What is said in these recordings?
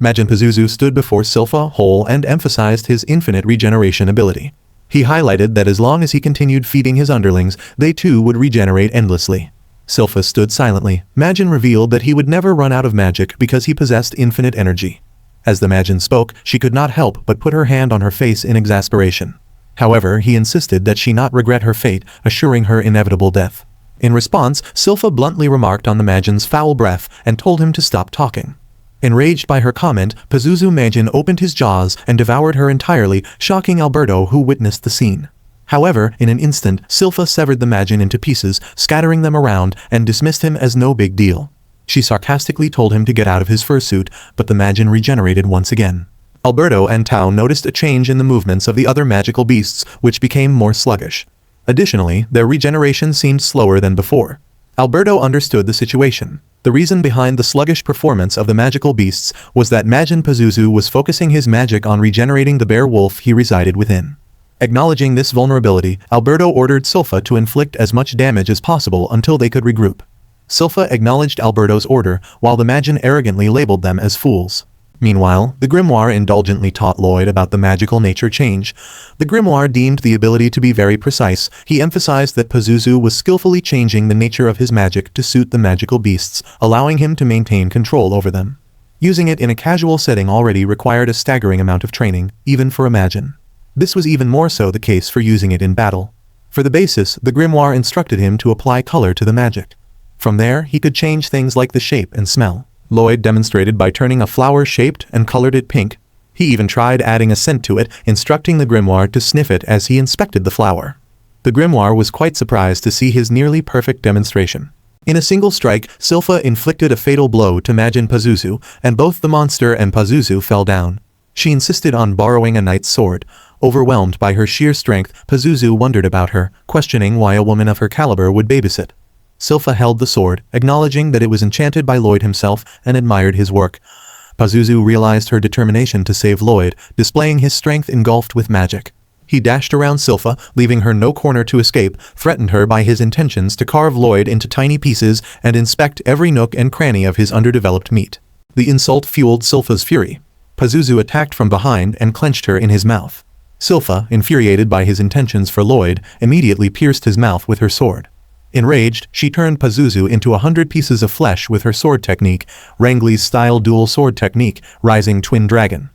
Majin Pazuzu stood before Silpha whole and emphasized his infinite regeneration ability. He highlighted that as long as he continued feeding his underlings, they too would regenerate endlessly. Silpha stood silently. Majin revealed that he would never run out of magic because he possessed infinite energy. As the Majin spoke, she could not help but put her hand on her face in exasperation. However, he insisted that she not regret her fate, assuring her inevitable death. In response, Silpha bluntly remarked on the Majin's foul breath and told him to stop talking. Enraged by her comment, Pazuzu Majin opened his jaws and devoured her entirely, shocking Alberto, who witnessed the scene. However, in an instant, Silpha severed the Majin into pieces, scattering them around, and dismissed him as no big deal. She sarcastically told him to get out of his fursuit, but the Majin regenerated once again. Alberto and Tao noticed a change in the movements of the other magical beasts, which became more sluggish. Additionally, their regeneration seemed slower than before. Alberto understood the situation. The reason behind the sluggish performance of the magical beasts was that Majin Pazuzu was focusing his magic on regenerating the bear wolf he resided within. Acknowledging this vulnerability, Alberto ordered Silpha to inflict as much damage as possible until they could regroup. Silpha acknowledged Alberto's order, while the Majin arrogantly labeled them as fools. Meanwhile, the grimoire indulgently taught Lloyd about the magical nature change. The grimoire deemed the ability to be very precise. He emphasized that Pazuzu was skillfully changing the nature of his magic to suit the magical beasts, allowing him to maintain control over them. Using it in a casual setting already required a staggering amount of training, even for a Majin. This was even more so the case for using it in battle. For the basis, the grimoire instructed him to apply color to the magic. From there, he could change things like the shape and smell. Lloyd demonstrated by turning a flower shaped and colored it pink. He even tried adding a scent to it, instructing the grimoire to sniff it as he inspected the flower. The grimoire was quite surprised to see his nearly perfect demonstration. In a single strike, Silpha inflicted a fatal blow to Majin Pazuzu, and both the monster and Pazuzu fell down. She insisted on borrowing a knight's sword. Overwhelmed by her sheer strength, Pazuzu wondered about her, questioning why a woman of her caliber would babysit. Silpha held the sword, acknowledging that it was enchanted by Lloyd himself, and admired his work. Pazuzu realized her determination to save Lloyd, displaying his strength engulfed with magic. He dashed around Silpha, leaving her no corner to escape, threatened her by his intentions to carve Lloyd into tiny pieces and inspect every nook and cranny of his underdeveloped meat. The insult fueled Silpha's fury. Pazuzu attacked from behind and clenched her in his mouth. Silpha, infuriated by his intentions for Lloyd, immediately pierced his mouth with her sword. Enraged, she turned Pazuzu into 100 pieces of flesh with her sword technique, Rangli's-style dual sword technique, Rising Twin Dragon.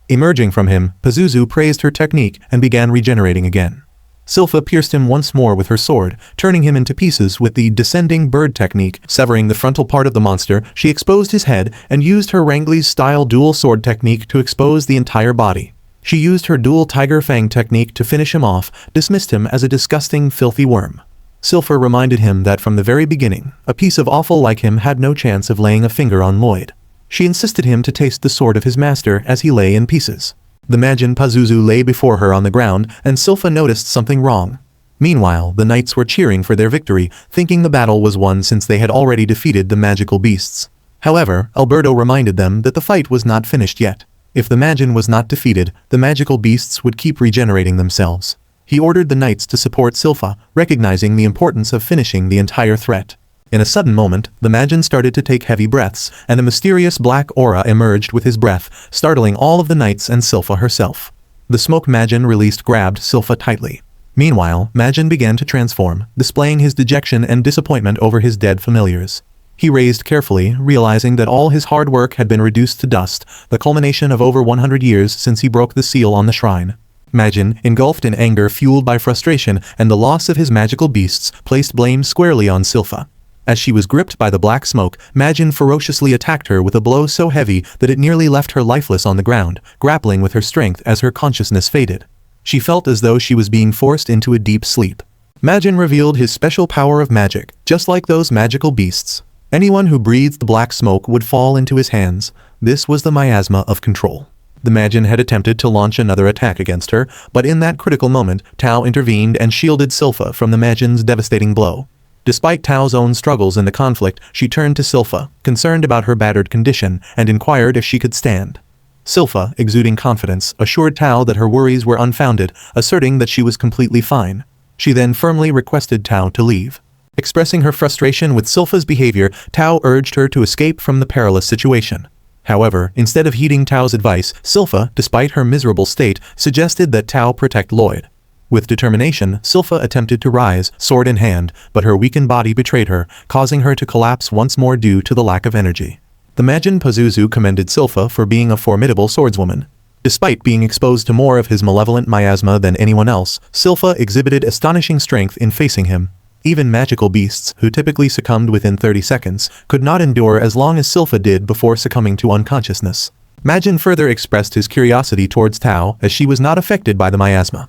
Emerging from him, Pazuzu praised her technique and began regenerating again. Silpha pierced him once more with her sword, turning him into pieces with the Descending Bird technique. Severing the frontal part of the monster, she exposed his head and used her Rangli's-style dual sword technique to expose the entire body. She used her dual Tiger Fang technique to finish him off, dismissed him as a disgusting, filthy worm. Silpha reminded him that from the very beginning, a piece of offal like him had no chance of laying a finger on Lloyd. She insisted him to taste the sword of his master as he lay in pieces. The Majin Pazuzu lay before her on the ground, and Silpha noticed something wrong. Meanwhile, the knights were cheering for their victory, thinking the battle was won since they had already defeated the magical beasts. However, Alberto reminded them that the fight was not finished yet. If the Majin was not defeated, the magical beasts would keep regenerating themselves. He ordered the knights to support Silpha, recognizing the importance of finishing the entire threat. In a sudden moment, the Majin started to take heavy breaths, and a mysterious black aura emerged with his breath, startling all of the knights and Silpha herself. The smoke Majin released grabbed Silpha tightly. Meanwhile, Majin began to transform, displaying his dejection and disappointment over his dead familiars. He raised carefully, realizing that all his hard work had been reduced to dust, the culmination of over 100 years since he broke the seal on the shrine. Majin, engulfed in anger fueled by frustration and the loss of his magical beasts, placed blame squarely on Silpha. As she was gripped by the black smoke, Majin ferociously attacked her with a blow so heavy that it nearly left her lifeless on the ground, grappling with her strength as her consciousness faded. She felt as though she was being forced into a deep sleep. Majin revealed his special power of magic, just like those magical beasts. Anyone who breathed black smoke would fall into his hands. This was the miasma of control. The Majin had attempted to launch another attack against her, but in that critical moment, Tao intervened and shielded Silpha from the Majin's devastating blow. Despite Tao's own struggles in the conflict, she turned to Silpha, concerned about her battered condition, and inquired if she could stand. Silpha, exuding confidence, assured Tao that her worries were unfounded, asserting that she was completely fine. She then firmly requested Tao to leave. Expressing her frustration with Silpha's behavior, Tao urged her to escape from the perilous situation. However, instead of heeding Tao's advice, Silpha, despite her miserable state, suggested that Tao protect Lloyd. With determination, Silpha attempted to rise, sword in hand, but her weakened body betrayed her, causing her to collapse once more due to the lack of energy. The Majin Pazuzu commended Silpha for being a formidable swordswoman. Despite being exposed to more of his malevolent miasma than anyone else, Silpha exhibited astonishing strength in facing him. Even magical beasts, who typically succumbed within 30 seconds, could not endure as long as Silpha did before succumbing to unconsciousness. Majin further expressed his curiosity towards Tao, as she was not affected by the miasma.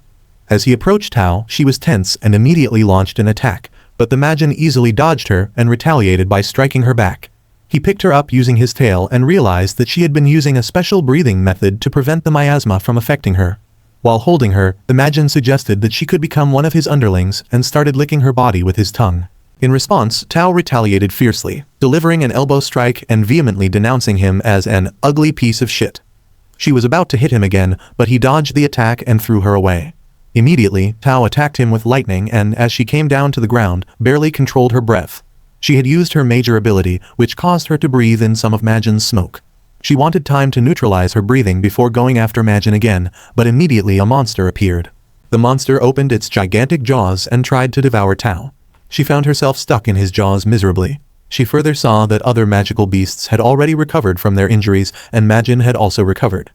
As he approached Tao, she was tense and immediately launched an attack, but the Majin easily dodged her and retaliated by striking her back. He picked her up using his tail and realized that she had been using a special breathing method to prevent the miasma from affecting her. While holding her, the Majin suggested that she could become one of his underlings and started licking her body with his tongue. In response, Tao retaliated fiercely, delivering an elbow strike and vehemently denouncing him as an ugly piece of shit. She was about to hit him again, but he dodged the attack and threw her away. Immediately, Tao attacked him with lightning and, as she came down to the ground, barely controlled her breath. She had used her major ability, which caused her to breathe in some of Majin's smoke. She wanted time to neutralize her breathing before going after Majin again, but immediately a monster appeared. The monster opened its gigantic jaws and tried to devour Tao. She found herself stuck in his jaws miserably. She further saw that other magical beasts had already recovered from their injuries, and Majin had also recovered.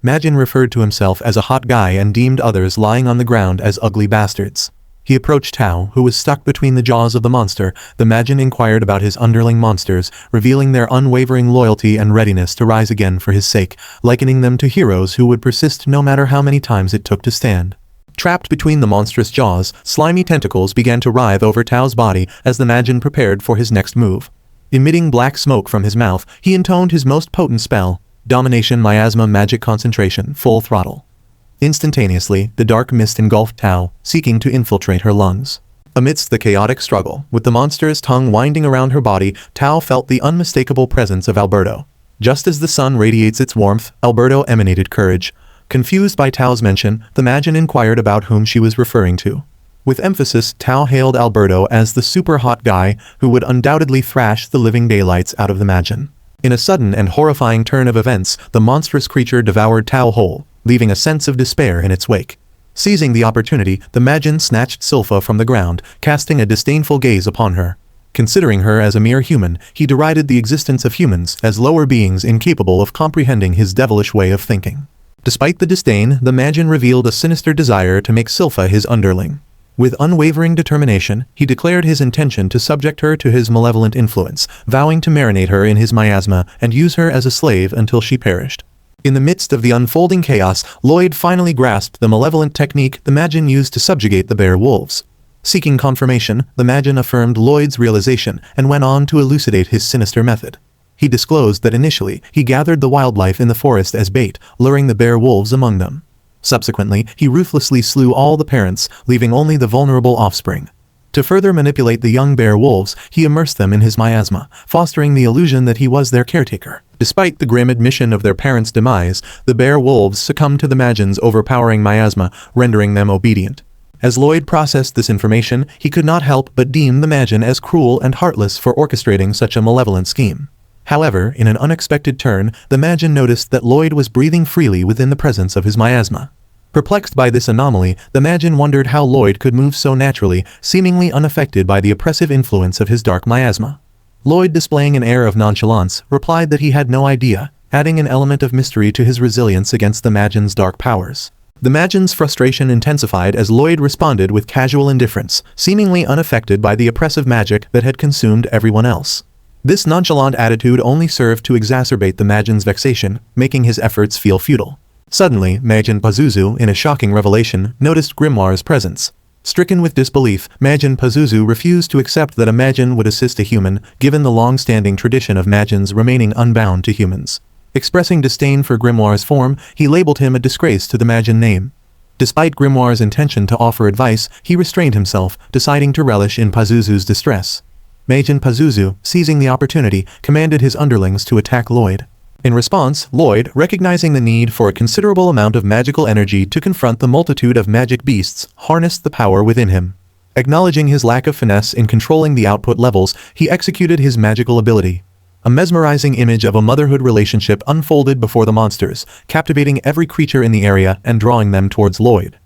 Majin referred to himself as a hot guy and deemed others lying on the ground as ugly bastards. He approached Tao, who was stuck between the jaws of the monster. The Majin inquired about his underling monsters, revealing their unwavering loyalty and readiness to rise again for his sake, likening them to heroes who would persist no matter how many times it took to stand. Trapped between the monstrous jaws, slimy tentacles began to writhe over Tao's body as the Majin prepared for his next move. Emitting black smoke from his mouth, he intoned his most potent spell, Domination Miasma Magic Concentration, full throttle. Instantaneously, the dark mist engulfed Tao, seeking to infiltrate her lungs. Amidst the chaotic struggle, with the monster's tongue winding around her body, Tao felt the unmistakable presence of Alberto. Just as the sun radiates its warmth, Alberto emanated courage. Confused by Tao's mention, the Majin inquired about whom she was referring to. With emphasis, Tao hailed Alberto as the super hot guy who would undoubtedly thrash the living daylights out of the Majin. In a sudden and horrifying turn of events, the monstrous creature devoured Tao whole, leaving a sense of despair in its wake. Seizing the opportunity, the Majin snatched Silpha from the ground, casting a disdainful gaze upon her. Considering her as a mere human, he derided the existence of humans as lower beings incapable of comprehending his devilish way of thinking. Despite the disdain, the Majin revealed a sinister desire to make Silpha his underling. With unwavering determination, he declared his intention to subject her to his malevolent influence, vowing to marinate her in his miasma and use her as a slave until she perished. In the midst of the unfolding chaos, Lloyd finally grasped the malevolent technique the Majin used to subjugate the bear wolves. Seeking confirmation, the Majin affirmed Lloyd's realization and went on to elucidate his sinister method. He disclosed that initially, he gathered the wildlife in the forest as bait, luring the bear wolves among them. Subsequently, he ruthlessly slew all the parents, leaving only the vulnerable offspring. To further manipulate the young bear wolves, he immersed them in his miasma, fostering the illusion that he was their caretaker. Despite the grim admission of their parents' demise, the bear wolves succumbed to the Majin's overpowering miasma, rendering them obedient. As Lloyd processed this information, he could not help but deem the Majin as cruel and heartless for orchestrating such a malevolent scheme. However, in an unexpected turn, the Majin noticed that Lloyd was breathing freely within the presence of his miasma. Perplexed by this anomaly, the Majin wondered how Lloyd could move so naturally, seemingly unaffected by the oppressive influence of his dark miasma. Lloyd, displaying an air of nonchalance, replied that he had no idea, adding an element of mystery to his resilience against the Majin's dark powers. The Majin's frustration intensified as Lloyd responded with casual indifference, seemingly unaffected by the oppressive magic that had consumed everyone else. This nonchalant attitude only served to exacerbate the Majin's vexation, making his efforts feel futile. Suddenly, Majin Pazuzu, in a shocking revelation, noticed Grimoire's presence. Stricken with disbelief, Majin Pazuzu refused to accept that a Majin would assist a human, given the long-standing tradition of Majins remaining unbound to humans. Expressing disdain for Grimoire's form, he labeled him a disgrace to the Majin name. Despite Grimoire's intention to offer advice, he restrained himself, deciding to relish in Pazuzu's distress. Majin Pazuzu, seizing the opportunity, commanded his underlings to attack Lloyd. In response, Lloyd, recognizing the need for a considerable amount of magical energy to confront the multitude of magic beasts, harnessed the power within him. Acknowledging his lack of finesse in controlling the output levels, he executed his magical ability. A mesmerizing image of a motherhood relationship unfolded before the monsters, captivating every creature in the area and drawing them towards Lloyd.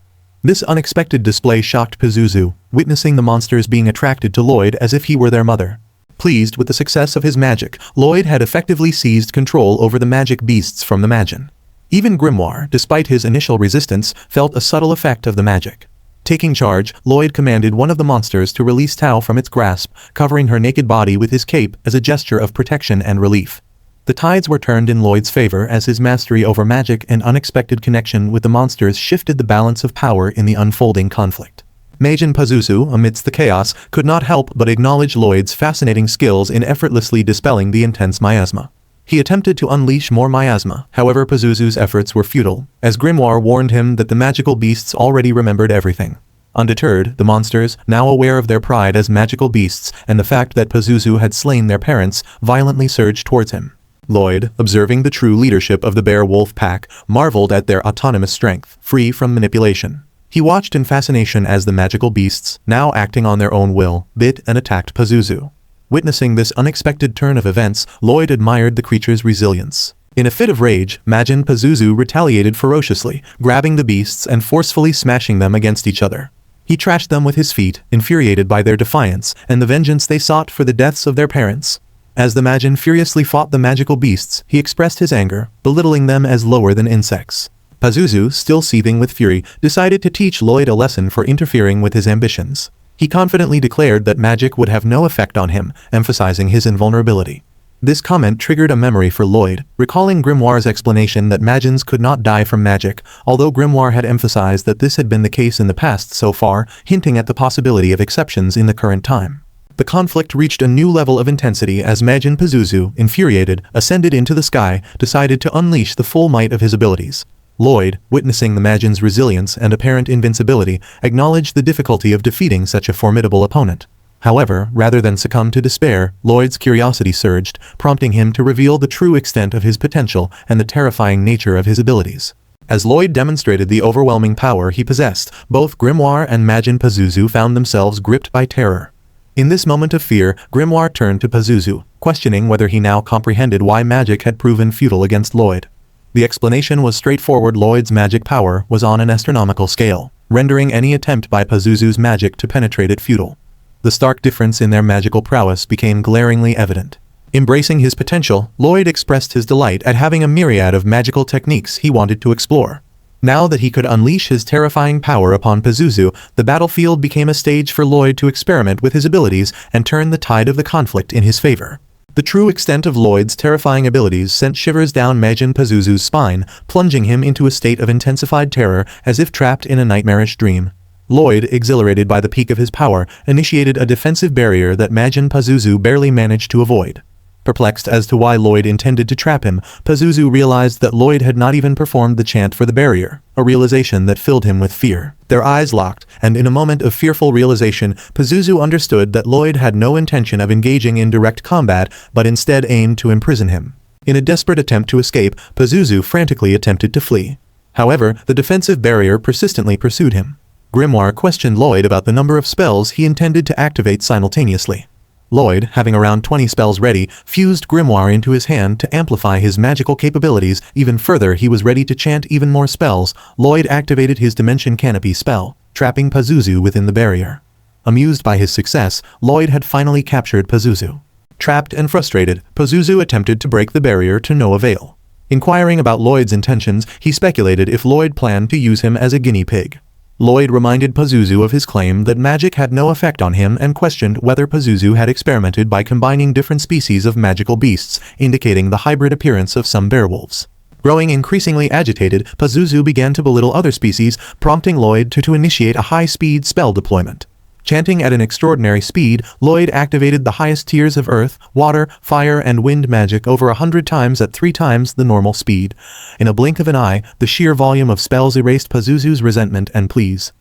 This unexpected display shocked Pazuzu, witnessing the monsters being attracted to Lloyd as if he were their mother. Pleased with the success of his magic, Lloyd had effectively seized control over the magic beasts from the Magin. Even Grimoire, despite his initial resistance, felt a subtle effect of the magic. Taking charge, Lloyd commanded one of the monsters to release Tao from its grasp, covering her naked body with his cape as a gesture of protection and relief. The tides were turned in Lloyd's favor as his mastery over magic and unexpected connection with the monsters shifted the balance of power in the unfolding conflict. Mage and Pazuzu, amidst the chaos, could not help but acknowledge Lloyd's fascinating skills in effortlessly dispelling the intense miasma. He attempted to unleash more miasma, however Pazuzu's efforts were futile, as Grimoire warned him that the magical beasts already remembered everything. Undeterred, the monsters, now aware of their pride as magical beasts and the fact that Pazuzu had slain their parents, violently surged towards him. Lloyd, observing the true leadership of the bear-wolf pack, marveled at their autonomous strength, free from manipulation. He watched in fascination as the magical beasts, now acting on their own will, bit and attacked Pazuzu. Witnessing this unexpected turn of events, Lloyd admired the creature's resilience. In a fit of rage, Majin Pazuzu retaliated ferociously, grabbing the beasts and forcefully smashing them against each other. He trashed them with his feet, infuriated by their defiance and the vengeance they sought for the deaths of their parents. As the Majin furiously fought the magical beasts, he expressed his anger, belittling them as lower than insects. Pazuzu, still seething with fury, decided to teach Lloyd a lesson for interfering with his ambitions. He confidently declared that magic would have no effect on him, emphasizing his invulnerability. This comment triggered a memory for Lloyd, recalling Grimoire's explanation that Magins could not die from magic, although Grimoire had emphasized that this had been the case in the past so far, hinting at the possibility of exceptions in the current time. The conflict reached a new level of intensity as Majin Pazuzu, infuriated, ascended into the sky, decided to unleash the full might of his abilities. Lloyd, witnessing the Majin's resilience and apparent invincibility, acknowledged the difficulty of defeating such a formidable opponent. However, rather than succumb to despair, Lloyd's curiosity surged, prompting him to reveal the true extent of his potential and the terrifying nature of his abilities. As Lloyd demonstrated the overwhelming power he possessed, both Grimoire and Majin Pazuzu found themselves gripped by terror. In this moment of fear, Grimoire turned to Pazuzu, questioning whether he now comprehended why magic had proven futile against Lloyd. The explanation was straightforward: Lloyd's magic power was on an astronomical scale, rendering any attempt by Pazuzu's magic to penetrate it futile. The stark difference in their magical prowess became glaringly evident. Embracing his potential, Lloyd expressed his delight at having a myriad of magical techniques he wanted to explore. Now that he could unleash his terrifying power upon Pazuzu, the battlefield became a stage for Lloyd to experiment with his abilities and turn the tide of the conflict in his favor. The true extent of Lloyd's terrifying abilities sent shivers down Majin Pazuzu's spine, plunging him into a state of intensified terror as if trapped in a nightmarish dream. Lloyd, exhilarated by the peak of his power, initiated a defensive barrier that Majin Pazuzu barely managed to avoid. Perplexed as to why Lloyd intended to trap him, Pazuzu realized that Lloyd had not even performed the chant for the barrier, a realization that filled him with fear. Their eyes locked, and in a moment of fearful realization, Pazuzu understood that Lloyd had no intention of engaging in direct combat, but instead aimed to imprison him. In a desperate attempt to escape, Pazuzu frantically attempted to flee. However, the defensive barrier persistently pursued him. Grimoire questioned Lloyd about the number of spells he intended to activate simultaneously. Lloyd, having around 20 spells ready, fused Grimoire into his hand to amplify his magical capabilities. Even further, he was ready to chant even more spells. Lloyd activated his Dimension Canopy spell, trapping Pazuzu within the barrier. Amused by his success, Lloyd had finally captured Pazuzu. Trapped and frustrated, Pazuzu attempted to break the barrier to no avail. Inquiring about Lloyd's intentions, he speculated if Lloyd planned to use him as a guinea pig. Lloyd reminded Pazuzu of his claim that magic had no effect on him and questioned whether Pazuzu had experimented by combining different species of magical beasts, indicating the hybrid appearance of some bearwolves. Growing increasingly agitated, Pazuzu began to belittle other species, prompting Lloyd to initiate a high-speed spell deployment. Chanting at an extraordinary speed, Lloyd activated the highest tiers of earth, water, fire, and wind magic over 100 times at 3 times the normal speed. In a blink of an eye, the sheer volume of spells erased Pazuzu's resentment and pleas.